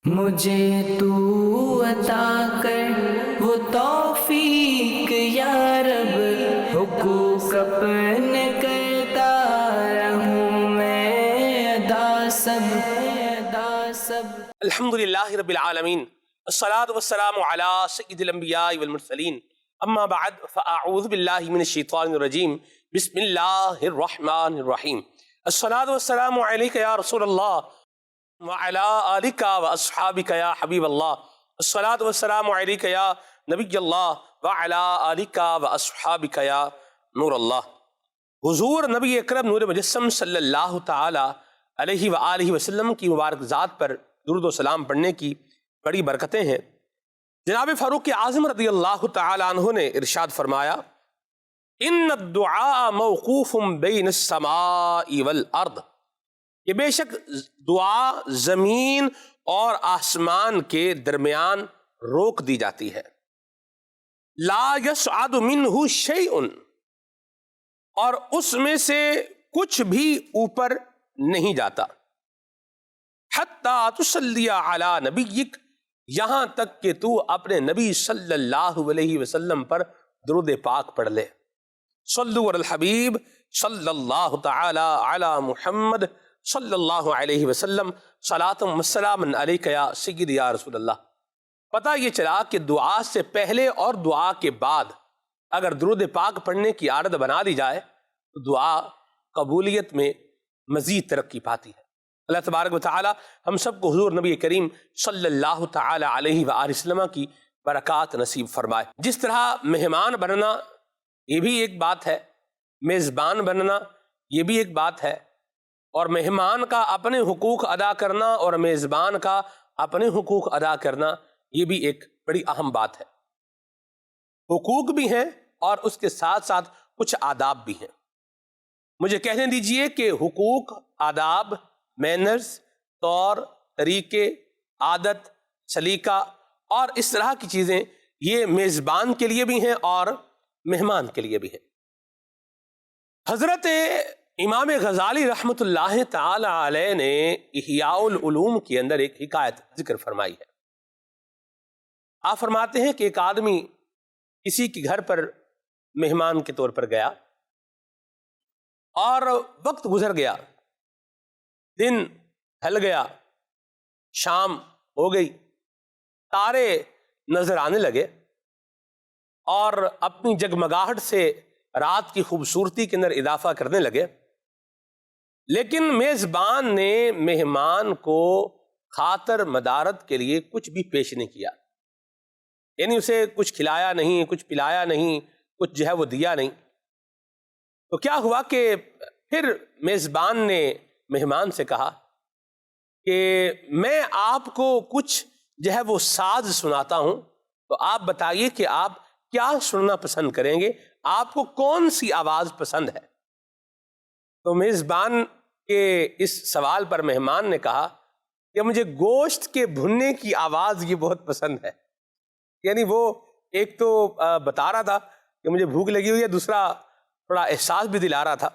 مجھے تو عطا کر وہ توفیق یا رب، حقوق اپنے کرتا رہوں میں ادا سب الحمدللہ رب العالمین، الصلاۃ والسلام علی سید الانبیاء والمرسلین، اما بعد فاعوذ باللہ من الشیطان الرجیم، بسم اللہ الرحمن الرحیم۔ الصلاۃ والسلام علیک یا رسول اللہ وعلی آلک واصحابک یا حبیب اللہ، الصلاۃ والسلام علیک یا نبی اللہ وعلی آلک واصحابک یا نور اللہ۔ حضور نبی اکرم نور مجسم صلی اللہ تعالی علیہ وآلہ وسلم کی مبارک ذات پر درود و سلام پڑھنے کی بڑی برکتیں ہیں۔ جناب فاروق اعظم رضی اللہ تعالی عنہ نے ارشاد فرمایا، ان الدعاء موقوف بین السماء والارض، کہ بے شک دعا زمین اور آسمان کے درمیان روک دی جاتی ہے۔ لا یصعد منہ شیء، اور اس میں سے کچھ بھی اوپر نہیں جاتا۔ حتی تصلی علی نبیک، یہاں تک کہ تو اپنے نبی صلی اللہ علیہ وسلم پر درود پاک پڑھ لے۔ صلو علی الحبیب صلی اللہ تعالی علی محمد صلی اللہ علیہ وسلم، صلاۃ و سلام علیک یا سید یا رسول اللہ۔ پتہ یہ چلا کہ دعا سے پہلے اور دعا کے بعد اگر درود پاک پڑھنے کی عادت بنا لی جائے تو دعا قبولیت میں مزید ترقی پاتی ہے۔ اللہ تبارک و تعالی ہم سب کو حضور نبی کریم صلی اللہ تعالی علیہ وآلہ وسلم کی برکات نصیب فرمائے۔ جس طرح مہمان بننا یہ بھی ایک بات ہے، میزبان بننا یہ بھی ایک بات ہے، اور مہمان کا اپنے حقوق ادا کرنا اور میزبان کا اپنے حقوق ادا کرنا یہ بھی ایک بڑی اہم بات ہے۔ حقوق بھی ہیں اور اس کے ساتھ ساتھ کچھ آداب بھی ہیں۔ مجھے کہنے دیجئے کہ حقوق، آداب، مینرز، طور طریقے، عادت، سلیقہ اور اس طرح کی چیزیں یہ میزبان کے لیے بھی ہیں اور مہمان کے لیے بھی ہیں۔ حضرت امام غزالی رحمۃ اللہ تعالی علیہ نے احیاء العلوم کے اندر ایک حکایت ذکر فرمائی ہے۔ آپ فرماتے ہیں کہ ایک آدمی کسی کے گھر پر مہمان کے طور پر گیا اور وقت گزر گیا، دن ڈھل گیا، شام ہو گئی، تارے نظر آنے لگے اور اپنی جگمگاہٹ سے رات کی خوبصورتی کے اندر اضافہ کرنے لگے، لیکن میزبان نے مہمان کو خاطر مدارت کے لیے کچھ بھی پیش نہیں کیا، یعنی اسے کچھ کھلایا نہیں، کچھ پلایا نہیں، کچھ جو ہے وہ دیا نہیں۔ تو کیا ہوا کہ پھر میزبان نے مہمان سے کہا کہ میں آپ کو کچھ جو ہے وہ ساز سناتا ہوں، تو آپ بتائیے کہ آپ کیا سننا پسند کریں گے، آپ کو کون سی آواز پسند ہے؟ تو میزبان کے اس سوال پر مہمان نے کہا کہ مجھے گوشت کے بھننے کی آواز یہ بہت پسند ہے۔ یعنی وہ ایک تو بتا رہا تھا کہ مجھے بھوک لگی ہوئی ہے، دوسرا تھوڑا احساس بھی دلا رہا تھا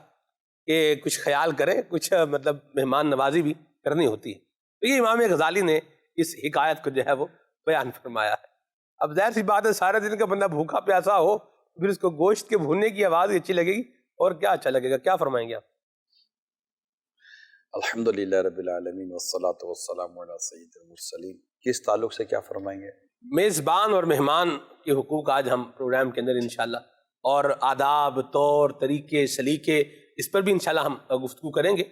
کہ کچھ خیال کریں، کچھ مطلب مہمان نوازی بھی کرنی ہوتی ہے۔ تو یہ امام غزالی نے اس حکایت کو جو ہے وہ بیان فرمایا ہے۔ اب ظاہر سی بات ہے، سارے دن کا بندہ بھوکا پیاسا ہو پھر اس کو گوشت کے بھوننے کی آواز اچھی لگے گی اور کیا اچھا لگے گا؟ کیا فرمائیں گے آپ؟ الحمدللہ رب العالمین والصلاة والسلام علی سید المرسلین، کس تعلق سے کیا فرمائیں گے؟ میزبان اور مہمان کے حقوق آج ہم پروگرام کے اندر انشاءاللہ، اور آداب، طور طریقے، سلیقے، اس پر بھی انشاءاللہ ہم گفتگو کریں گے۔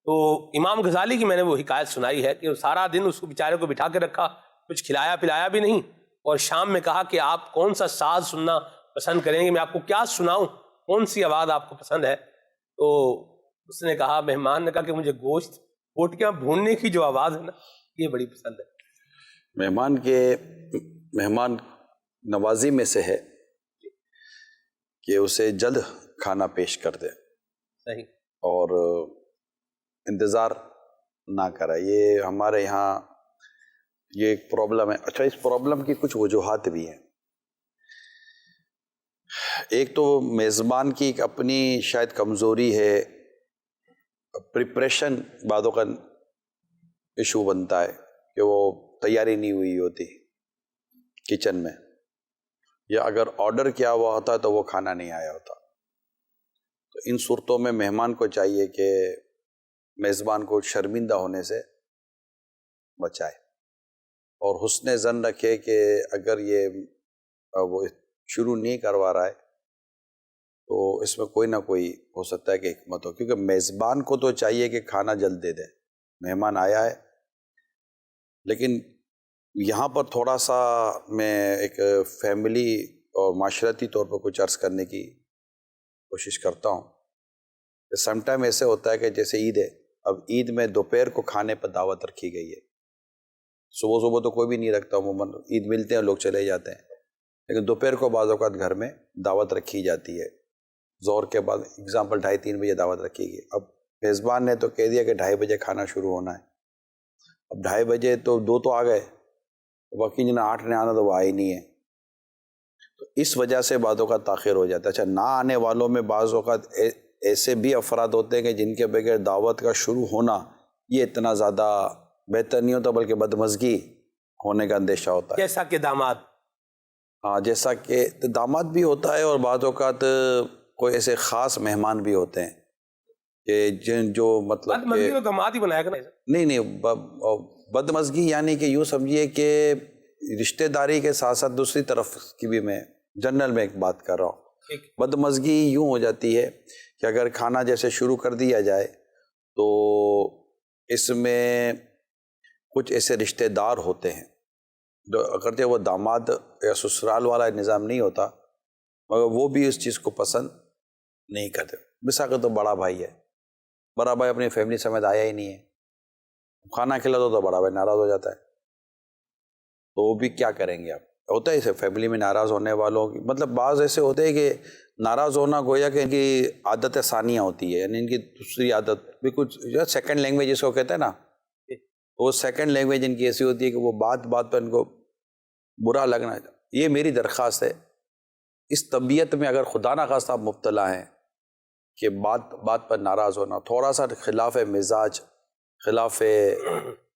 تو امام غزالی کی میں نے وہ حکایت سنائی ہے کہ سارا دن اس کو بیچارے کو بٹھا کے رکھا، کچھ کھلایا پلایا بھی نہیں، اور شام میں کہا کہ آپ کون سا ساز سننا پسند کریں گے، میں آپ کو کیا سناؤں، کون سی آواز آپ کو پسند ہے؟ تو اس نے کہا، مہمان نے کہا کہ مجھے گوشت بوٹیاں بھوننے کی جو آواز ہے نا یہ بڑی پسند ہے۔ مہمان نوازی میں سے ہے کہ اسے جلد کھانا پیش کر دے، صحیح، اور انتظار نہ کرے۔ یہ ہمارے یہاں یہ ایک پرابلم ہے۔ اچھا، اس پرابلم کی کچھ وجوہات بھی ہیں۔ ایک تو میزبان کی ایک اپنی شاید کمزوری ہے، پریپریشن بعدوں کا ایشو بنتا ہے کہ وہ تیاری نہیں ہوئی ہوتی کچن میں، یا اگر آرڈر کیا ہوا ہوتا ہے تو وہ کھانا نہیں آیا ہوتا. تو ان صورتوں میں مہمان کو چاہیے کہ میزبان کو شرمندہ ہونے سے بچائے اور حسن ظن رکھے کہ اگر یہ وہ شروع نہیں کروا رہا ہے تو اس میں کوئی نہ کوئی ہو سکتا ہے کہ حکمت ہو، کیونکہ میزبان کو تو چاہیے کہ کھانا جلد دے دے. مہمان آیا ہے، لیکن یہاں پر تھوڑا سا میں ایک فیملی اور معاشرتی طور پر کچھ عرض کرنے کی کوشش کرتا ہوں. سم ٹائم ایسے ہوتا ہے کہ جیسے عید ہے، اب عید میں دوپہر کو کھانے پر دعوت رکھی گئی ہے. صبح صبح تو کوئی بھی نہیں رکھتا، عموماً عید ملتے ہیں لوگ چلے جاتے ہیں، لیکن دوپہر کو بعض اوقات گھر میں دعوت رکھی جاتی ہے. ظہر کے بعد اگزامپل 2:30-3 بجے دعوت رکھی گئی. اب میزبان نے تو کہہ دیا کہ 2:30 بجے کھانا شروع ہونا ہے. اب 2:30 بجے تو 2 تو آ گئے، باقی جنہیں 8 نے آنا تو وہ آئے نہیں ہے. تو اس وجہ سے بعض اوقات تاخیر ہو جاتا ہے. اچھا، نہ آنے والوں میں بعض اوقات ایسے بھی افراد ہوتے ہیں کہ جن کے بغیر دعوت کا شروع ہونا یہ اتنا زیادہ بہتر نہیں ہوتا، بلکہ بدمزگی ہونے کا اندیشہ ہوتا ہے. جیسا کہ داماد، ہاں، جیسا کہ داماد بھی ہوتا ہے، اور بعض اوقات کوئی ایسے خاص مہمان بھی ہوتے ہیں کہ جو مطلب بدمزگی تو داماد ہی بنایا کرنا. نہیں بدمزگی یعنی کہ یوں سمجھیے کہ رشتہ داری کے ساتھ ساتھ دوسری طرف کی بھی میں جنرل میں ایک بات کر رہا ہوں. بدمزگی یوں ہو جاتی ہے کہ اگر کھانا جیسے شروع کر دیا جائے تو اس میں کچھ ایسے رشتہ دار ہوتے ہیں جو اگرچہ وہ داماد یا سسرال والا نظام نہیں ہوتا، مگر وہ بھی اس چیز کو پسند نہیں کرتے. مثال کے تو بڑا بھائی ہے، بڑا بھائی اپنی فیملی سمیت آیا ہی نہیں ہے، کھانا کھلا دو تو بڑا بھائی ناراض ہو جاتا ہے. تو وہ بھی کیا کریں گے؟ آپ ہوتا ہے اسے فیملی میں ناراض ہونے والوں کی، مطلب بعض ایسے ہوتے ہیں کہ ناراض ہونا گویا کہ ان کی عادت ثانیہ ہوتی ہے، یعنی ان کی دوسری عادت بھی کچھ جو سیکنڈ لینگویج جس کو کہتے ہیں نا، وہ سیکنڈ لینگویج ان کی ایسی ہوتی ہے کہ وہ بات بات پر ان کو برا لگنا. یہ میری درخواست ہے، اس طبیعت میں اگر خدا نخواستہ آپ مبتلا ہیں کہ بات بات پر ناراض ہونا، تھوڑا سا خلاف مزاج، خلاف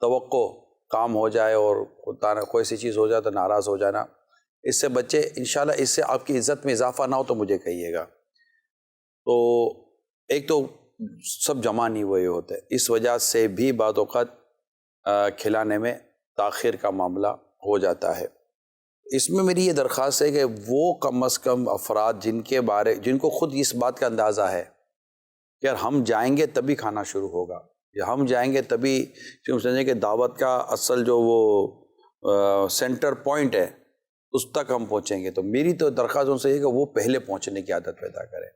توقع کام ہو جائے اور کوئی سی چیز ہو جائے تو ناراض ہو جانا، اس سے بچے. انشاءاللہ اس سے آپ کی عزت میں اضافہ نہ ہو تو مجھے کہیے گا. تو ایک تو سب جمع نہیں ہوئے ہوتے، اس وجہ سے بھی بعض اوقات کھلانے میں تاخیر کا معاملہ ہو جاتا ہے. اس میں میری یہ درخواست ہے کہ وہ کم از کم افراد جن کو خود اس بات کا اندازہ ہے کہ یار ہم جائیں گے تبھی کھانا شروع ہوگا، یا ہم جائیں گے تبھی، سمجھیں کہ دعوت کا اصل جو وہ سینٹر پوائنٹ ہے اس تک ہم پہنچیں گے، تو میری تو درخواست ان سے یہ کہ وہ پہلے پہنچنے کی عادت پیدا کریں.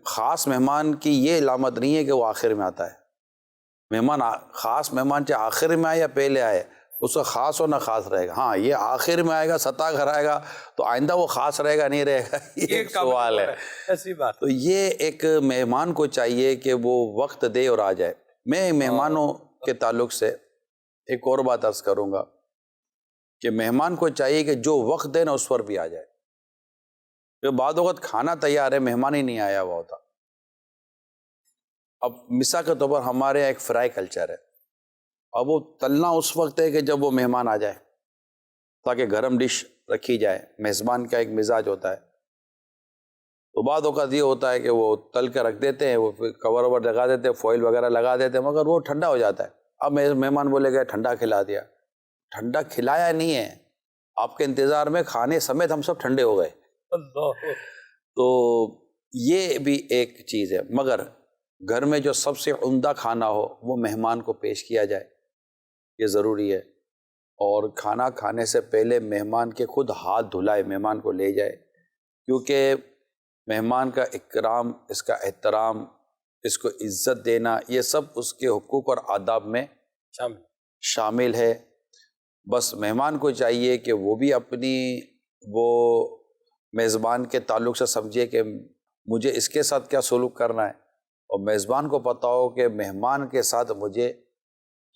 خاص مہمان کی یہ علامت نہیں ہے کہ وہ آخر میں آتا ہے. خاص مہمان چاہے آخر میں آئے یا پہلے آئے، اس کا خاص ہونا خاص رہے گا. ہاں، یہ آخر میں آئے گا، ستا گھر آئے گا تو آئندہ وہ خاص رہے گا نہیں رہے گا، یہ ایک سوال ہے. ایسی بات. تو یہ ایک مہمان کو چاہیے کہ وہ وقت دے اور آ جائے. میں مہمانوں کے تعلق سے ایک اور بات عرض کروں گا کہ مہمان کو چاہیے کہ جو وقت دے نا اس پر بھی آ جائے. جو بعض وقت کھانا تیار ہے، مہمان ہی نہیں آیا ہوا ہوتا. اب مثال کے طور پر ہمارے ایک فرائی کلچر ہے، اب وہ تلنا اس وقت ہے کہ جب وہ مہمان آ جائے تاکہ گرم ڈش رکھی جائے. میزبان کا ایک مزاج ہوتا ہے، تو بعض اوقات یہ ہوتا ہے کہ وہ تل کے رکھ دیتے ہیں، وہ کور وور لگا دیتے ہیں، فوائل وغیرہ لگا دیتے ہیں، مگر وہ ٹھنڈا ہو جاتا ہے. اب مہمان بولے گئے ٹھنڈا کھلا دیا، ٹھنڈا کھلایا نہیں ہے، آپ کے انتظار میں کھانے سمیت ہم سب ٹھنڈے ہو گئے. تو یہ بھی ایک چیز ہے. مگر گھر میں جو سب سے عمدہ کھانا ہو وہ مہمان کو پیش کیا جائے، یہ ضروری ہے. اور کھانا کھانے سے پہلے مہمان کے خود ہاتھ دھلائے، مہمان کو لے جائے، کیونکہ مہمان کا اکرام، اس کا احترام، اس کو عزت دینا، یہ سب اس کے حقوق اور آداب میں شامل ہے. بس مہمان کو چاہیے کہ وہ بھی اپنی وہ میزبان کے تعلق سے سمجھے کہ مجھے اس کے ساتھ کیا سلوک کرنا ہے، اور میزبان کو پتہ ہو کہ مہمان کے ساتھ مجھے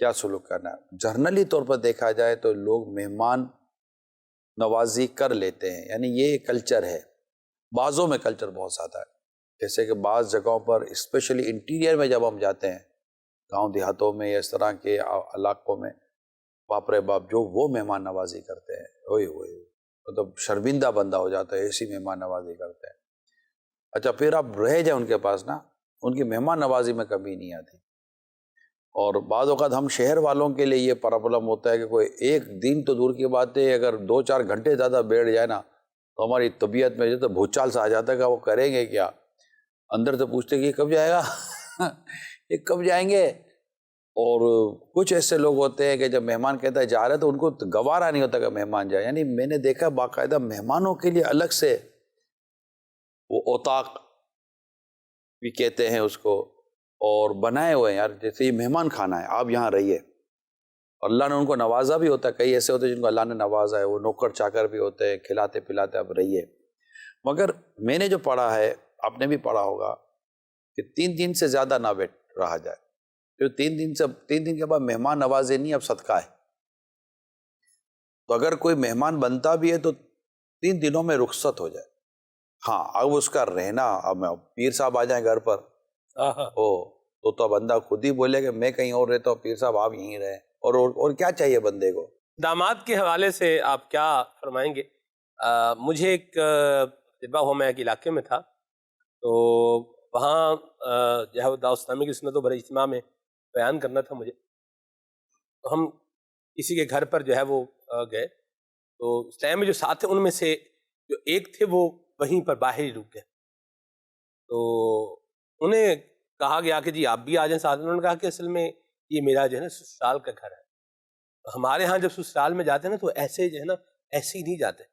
کیا سلوک کرنا ہے. جنرلی طور پر دیکھا جائے تو لوگ مہمان نوازی کر لیتے ہیں، یعنی یہ کلچر ہے. بعضوں میں کلچر بہت زیادہ ہے، جیسے کہ بعض جگہوں پر اسپیشلی انٹیریئر میں جب ہم جاتے ہیں، گاؤں دیہاتوں میں یا اس طرح کے علاقوں میں، باپ رے باپ جو وہ مہمان نوازی کرتے ہیں، اوئے ہوئے، مطلب شرمندہ بندہ ہو جاتا ہے، ایسی مہمان نوازی کرتے ہیں۔ اچھا پھر آپ رہ جائیں ان کے پاس نا، ان کی مہمان نوازی میں کمی نہیں آتی۔ اور بعض اوقات ہم شہر والوں کے لیے یہ پرابلم ہوتا ہے کہ کوئی ایک دن تو دور کی بات ہے، اگر 2-4 گھنٹے زیادہ بیٹھ جائے نا تو ہماری طبیعت میں جو تو بھوچال سا آ جاتا ہے کہ وہ کریں گے کیا، اندر سے پوچھتے کہ یہ کب جائے گا یہ کب جائیں گے۔ اور کچھ ایسے لوگ ہوتے ہیں کہ جب مہمان کہتا ہے جا رہے تو ان کو گوارا نہیں ہوتا کہ مہمان جائے، یعنی میں نے دیکھا باقاعدہ مہمانوں کے لیے الگ سے وہ اوطاق بھی کہتے ہیں اس کو، اور بنائے ہوئے ہیں یار، جیسے یہ مہمان کھانا ہے آپ یہاں رہیے۔ اللہ نے ان کو نوازا بھی ہوتا ہے، کئی ایسے ہوتے ہیں جن کو اللہ نے نوازا ہے، وہ نوکر چاکر بھی ہوتے ہیں، کھلاتے پلاتے آپ رہیے۔ مگر میں نے جو پڑھا ہے، آپ نے بھی پڑھا ہوگا کہ 3 دن سے زیادہ نہ بیٹھ رہا جائے، جو 3 دن کے بعد مہمان نوازی نہیں، اب صدقہ ہے۔ تو اگر کوئی مہمان بنتا بھی ہے تو 3 دنوں میں رخصت ہو جائے۔ ہاں اب اس کا رہنا، اب پیر صاحب آ جائیں گھر پر تو بندہ خود ہی بولے کہ میں کہیں اور رہتا ہوں، پیر صاحب آپ یہیں رہیں، اور کیا چاہیے بندے کو۔ داماد کے حوالے سے آپ کیا فرمائیں گے؟ مجھے ایک تجربہ ہوا، میں ایک علاقے میں تھا، تو وہاں جو ہے وہ دعوت اسلامی کی سنت و بر اجتماع میں بیان کرنا تھا مجھے، تو ہم کسی کے گھر پر جو ہے وہ گئے، تو اس ٹائم میں جو ساتھ تھے ان میں سے جو ایک تھے وہ وہیں پر باہر ہی رک گئے، تو انہیں کہا گیا کہ جی آپ بھی آ جائیں ساتھ۔ انہوں نے کہا کہ اصل میں یہ میرا جو ہے نا سسرال کا گھر ہے، ہمارے ہاں جب سسرال میں جاتے ہیں نا تو ایسے جو ہے نا ایسے ہی نہیں جاتے،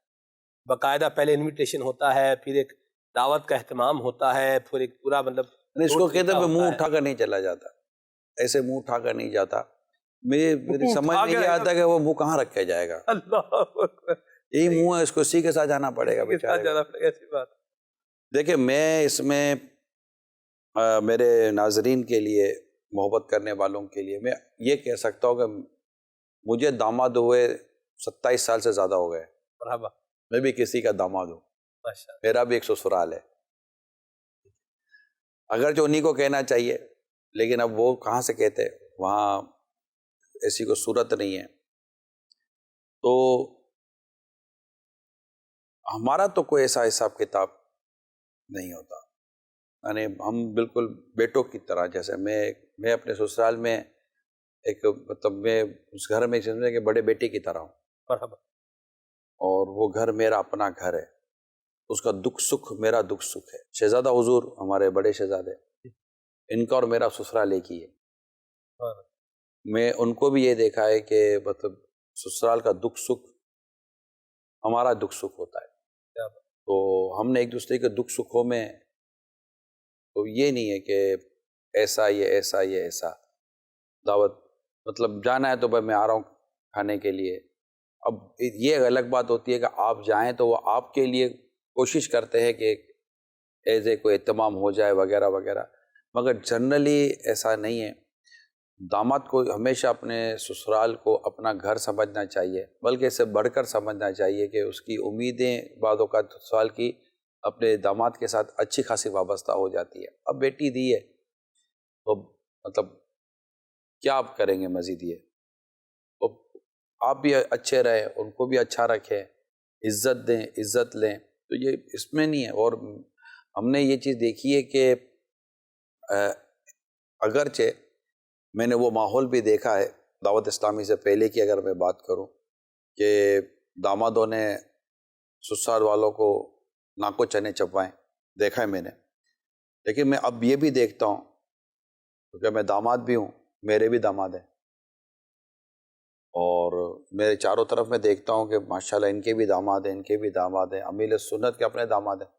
باقاعدہ پہلے انویٹیشن ہوتا ہے، پھر ایک دعوت کا اہتمام ہوتا ہے، پھر ایک پورا مطلب اس کو کہتے ہیں منہ اٹھا کر نہیں چلا جاتا، ایسے منہ اٹھا کر نہیں جاتا۔ میری سمجھ نہیں آتا کہ وہ منہ کہاں رکھا جائے گا، اللہ اکبر، یہی منہ ہے، اس کو اسی کے ساتھ جانا پڑے گا بیچارے کو۔ ایسی بات۔ دیکھیں میں اس میں میرے ناظرین کے لیے، محبت کرنے والوں کے لیے میں یہ کہہ سکتا ہوں کہ مجھے داماد ہوئے 27 سال سے زیادہ ہو گئے، مرحبا، میں بھی کسی کا داماد ہوں، ماشاءاللہ، میرا بھی ایک سسرال ہے، اگرچہ انہی کو کہنا چاہیے لیکن اب وہ کہاں سے کہتے، وہاں ایسی کوئی صورت نہیں ہے۔ تو ہمارا تو کوئی ایسا حساب کتاب نہیں ہوتا، یعنی ہم بالکل بیٹوں کی طرح، جیسے میں اپنے سسرال میں ایک مطلب میں اس گھر میں سمجھے کہ بڑے بیٹے کی طرح ہوں، مرحبا، اور وہ گھر میرا اپنا گھر ہے، اس کا دکھ سکھ میرا دکھ سکھ ہے۔ شہزادہ حضور ہمارے بڑے شہزادے، ان کا اور میرا سسرال ایک ہی ہے۔ میں ان کو بھی یہ دیکھا ہے کہ مطلب سسرال کا دکھ سکھ ہمارا دکھ سکھ ہوتا ہے، تو ہم نے ایک دوسرے کے دکھ سکھوں میں، تو یہ نہیں ہے کہ ایسا یہ ایسا یہ ایسا، دعوت مطلب جانا ہے تو بھائی میں آ رہا ہوں کھانے کے لیے۔ اب یہ الگ بات ہوتی ہے کہ آپ جائیں تو وہ آپ کے لیے کوشش کرتے ہیں کہ ایسے کوئی اہتمام ہو جائے وغیرہ وغیرہ، مگر جنرلی ایسا نہیں ہے۔ داماد کو ہمیشہ اپنے سسرال کو اپنا گھر سمجھنا چاہیے، بلکہ اس سے بڑھ کر سمجھنا چاہیے کہ اس کی امیدیں بعض اوقات سسرال کی اپنے داماد کے ساتھ اچھی خاصی وابستہ ہو جاتی ہے۔ اب بیٹی دی ہے تو مطلب کیا آپ کریں گے مزید، یہ تو آپ بھی اچھے رہیں، ان کو بھی اچھا رکھیں، عزت دیں، عزت لیں، تو یہ اس میں نہیں ہے۔ اور ہم نے یہ چیز دیکھی ہے کہ اگرچہ میں نے وہ ماحول بھی دیکھا ہے دعوت اسلامی سے پہلے کی، اگر میں بات کروں کہ دامادوں نے سسرال والوں کو ناکو چنے چپائیں، دیکھا ہے میں نے، لیکن میں اب یہ بھی دیکھتا ہوں کیونکہ میں داماد بھی ہوں، میرے بھی داماد ہیں، اور میرے چاروں طرف میں دیکھتا ہوں کہ ماشاءاللہ ان کے بھی داماد ہیں، ان کے بھی داماد ہیں، امیل سنت کے اپنے داماد ہیں،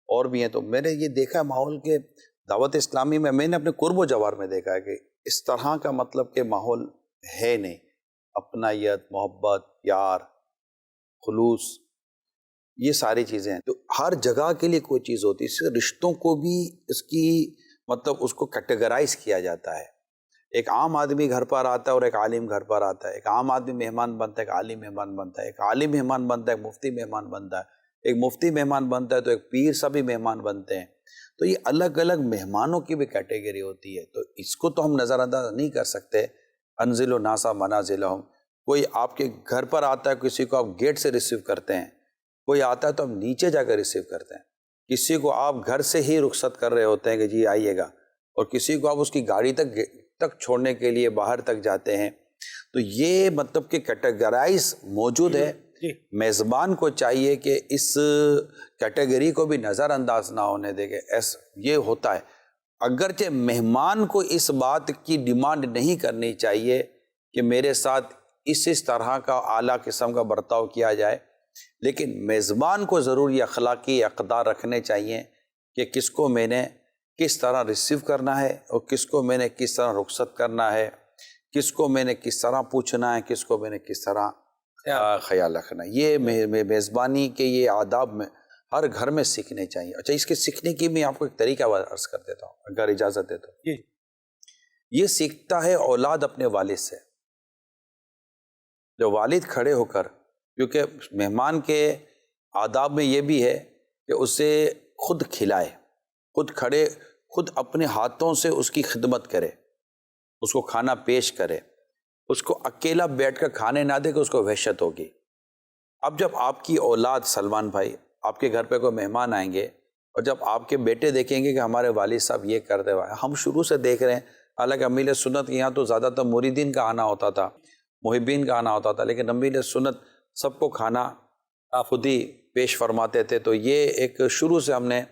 اور بھی ہیں۔ تو میں نے یہ دیکھا ہے ماحول کے دعوت اسلامی میں نے اپنے قرب و جوار میں دیکھا ہے کہ اس طرح کا مطلب کہ ماحول ہے نہیں، اپنائیت، محبت، پیار، خلوص، یہ ساری چیزیں ہیں۔ تو ہر جگہ کے لیے کوئی چیز ہوتی ہے، اس سے رشتوں کو بھی اس کی مطلب اس کو کیٹیگرائز کیا جاتا ہے۔ ایک عام آدمی گھر پر آتا ہے اور ایک عالم گھر پر آتا ہے، ایک عام آدمی مہمان بنتا ہے، ایک عالم مہمان بنتا ہے، ایک عالم مہمان بنتا ہے، ایک مفتی مہمان بنتا ہے، ایک مفتی مہمان بنتا ہے تو ایک پیر سب بھی مہمان بنتے ہیں۔ تو یہ الگ الگ مہمانوں کی بھی کیٹیگری ہوتی ہے، تو اس کو تو ہم نظر انداز نہیں کر سکتے انزلوا الناس منازلہم، کوئی آپ کے گھر پر آتا ہے، کسی کو آپ گیٹ سے ریسیو کرتے ہیں، کوئی آتا ہے تو آپ نیچے جا کر ریسیو کرتے ہیں، کسی کو آپ گھر سے ہی رخصت کر رہے ہوتے ہیں کہ جی آئیے گا، اور کسی کو آپ اس کی گاڑی تک چھوڑنے کے لیے باہر تک جاتے ہیں. تو یہ مطلب کہ کیٹیگرائز موجود ہے. میزبان کو چاہیے کہ اس کیٹیگری کو بھی نظر انداز نہ ہونے دے. کہ یہ ہوتا ہے، اگرچہ مہمان کو اس بات کی ڈیمانڈ نہیں کرنی چاہیے کہ میرے ساتھ اس طرح کا اعلیٰ قسم کا برتاؤ کیا جائے، لیکن میزبان کو ضرور یہ اخلاقی اقدار رکھنے چاہیے کہ کس کو میں نے کس طرح ریسیو کرنا ہے، اور کس کو میں نے کس طرح رخصت کرنا ہے، کس کو میں نے کس طرح پوچھنا ہے، کس کو میں نے کس طرح خیال رکھنا ہے. یہ میزبانی کے یہ آداب میں ہر گھر میں سیکھنے چاہیے. اچھا، اس کے سیکھنے کی میں آپ کو ایک طریقہ عرض کر دیتا ہوں اگر اجازت دے تو. یہ سیکھتا ہے اولاد اپنے والد سے. جو والد کھڑے ہو کر، کیونکہ مہمان کے آداب میں یہ بھی ہے کہ اسے خود کھلائے، خود اپنے ہاتھوں سے اس کی خدمت کرے، اس کو کھانا پیش کرے، اس کو اکیلا بیٹھ کر کھانے نہ دے کہ اس کو وحشت ہوگی. اب جب آپ کی اولاد، سلمان بھائی، آپ کے گھر پہ کوئی مہمان آئیں گے، اور جب آپ کے بیٹے دیکھیں گے کہ ہمارے والد صاحب یہ کرتے ہوئے، ہم شروع سے دیکھ رہے ہیں، حالانکہ امیل سنت کے یہاں تو زیادہ تر مریدین کا آنا ہوتا تھا، محبین کا آنا ہوتا تھا، لیکن امیل سنت سب کو کھانا خود ہی پیش فرماتے تھے. تو یہ ایک شروع سے ہم نے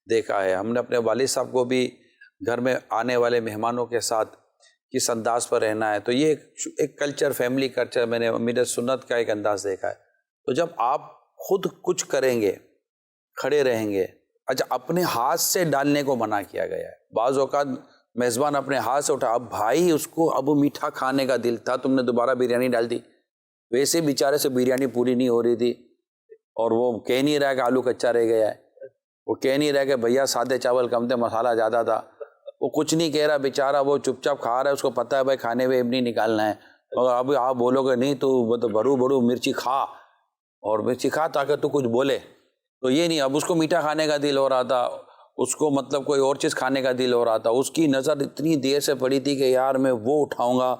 دیکھا ہے. ہم نے اپنے والد صاحب کو بھی گھر میں آنے والے مہمانوں کے ساتھ کس انداز پر رہنا ہے، تو یہ ایک کلچر، فیملی کلچر میں نے امیل سنت کا ایک انداز دیکھا ہے. تو جب آپ خود کچھ کریں گے، کھڑے رہیں گے. اچھا، اپنے ہاتھ سے ڈالنے کو منع کیا گیا ہے. بعض اوقات میزبان اپنے ہاتھ سے اٹھا، اب بھائی اس کو اب میٹھا کھانے کا دل تھا، تم نے دوبارہ بریانی ڈال دی. ویسے بیچارے سے بریانی پوری نہیں ہو رہی تھی، اور وہ کہہ نہیں رہا کہ آلو کچا رہ گیا ہے، وہ کہہ نہیں رہا کہ بھیا سادے چاول کم تھے، مسالہ زیادہ تھا، وہ کچھ نہیں کہہ رہا بیچارہ، وہ چپ چاپ کھا رہا ہے. اس کو پتہ ہے بھائی کھانے میں نہیں نکالنا ہے، مگر اب آپ بولو گے نہیں تو بڑو مرچی کھا، اور مرچی کھا تاکہ تو کچھ بولے. تو یہ نہیں، اب اس کو میٹھا کھانے کا دل ہو رہا تھا، اس کو مطلب کوئی اور چیز کھانے کا دل ہو رہا تھا. اس کی نظر اتنی دیر سے پڑی تھی کہ یار میں وہ اٹھاؤں گا،